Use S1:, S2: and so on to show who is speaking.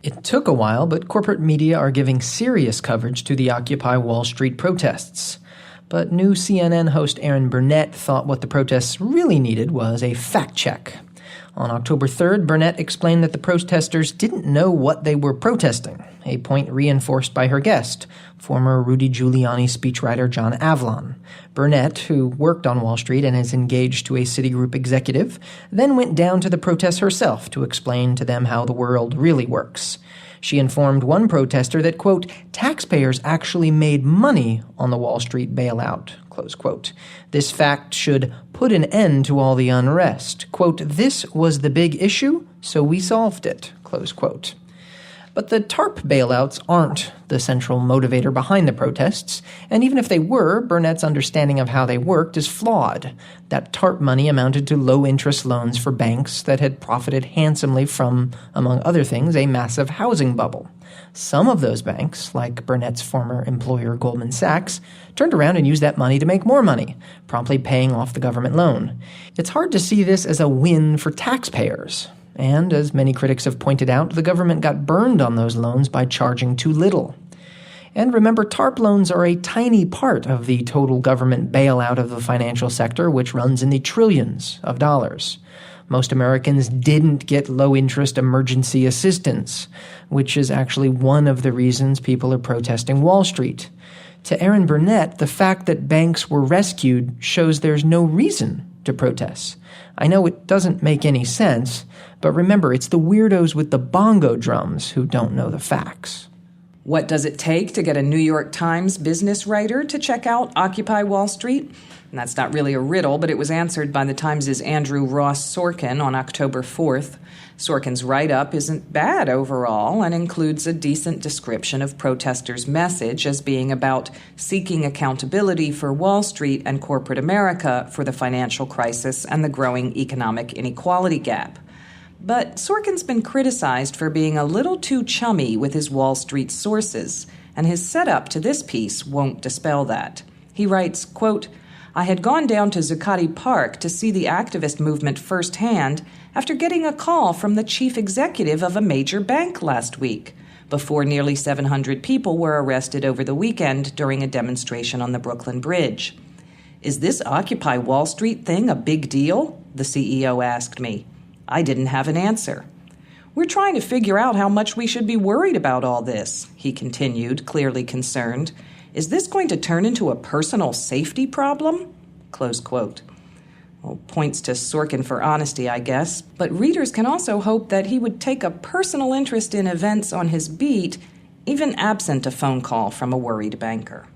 S1: It took a while, but corporate media are giving serious coverage to the Occupy Wall Street protests. But new CNN host Erin Burnett thought what the protests really needed was a fact check. On October 3rd, Burnett explained that the protesters didn't know what they were protesting, a point reinforced by her guest, former Rudy Giuliani speechwriter John Avlon. Burnett, who worked on Wall Street and is engaged to a Citigroup executive, then went down to the protests herself to explain to them how the world really works. She informed one protester that, quote, taxpayers actually made money on the Wall Street bailout, close quote. This fact should put an end to all the unrest. Quote, this was the big issue, so we solved it, close quote. But the TARP bailouts aren't the central motivator behind the protests, and even if they were, Burnett's understanding of how they worked is flawed. That TARP money amounted to low-interest loans for banks that had profited handsomely from, among other things, a massive housing bubble. Some of those banks, like Burnett's former employer Goldman Sachs, turned around and used that money to make more money, promptly paying off the government loan. It's hard to see this as a win for taxpayers. And, as many critics have pointed out, the government got burned on those loans by charging too little. And remember, TARP loans are a tiny part of the total government bailout of the financial sector, which runs in the trillions of dollars. Most Americans didn't get low-interest emergency assistance, which is actually one of the reasons people are protesting Wall Street. To Erin Burnett, the fact that banks were rescued shows there's no reason to protest. I know it doesn't make any sense, but remember, it's the weirdos with the bongo drums who don't know the facts.
S2: What does it take to get a New York Times business writer to check out Occupy Wall Street? And that's not really a riddle, but it was answered by the Times' Andrew Ross Sorkin on October 4th. Sorkin's write-up isn't bad overall and includes a decent description of protesters' message as being about seeking accountability for Wall Street and corporate America for the financial crisis and the growing economic inequality gap. But Sorkin's been criticized for being a little too chummy with his Wall Street sources, and his setup to this piece won't dispel that. He writes, quote, I had gone down to Zuccotti Park to see the activist movement firsthand after getting a call from the chief executive of a major bank last week, before nearly 700 people were arrested over the weekend during a demonstration on the Brooklyn Bridge. Is this Occupy Wall Street thing a big deal? The CEO asked me. I didn't have an answer. We're trying to figure out how much we should be worried about all this, he continued, clearly concerned. Is this going to turn into a personal safety problem? Close quote. Well, points to Sorkin for honesty, I guess, but readers can also hope that he would take a personal interest in events on his beat, even absent a phone call from a worried banker.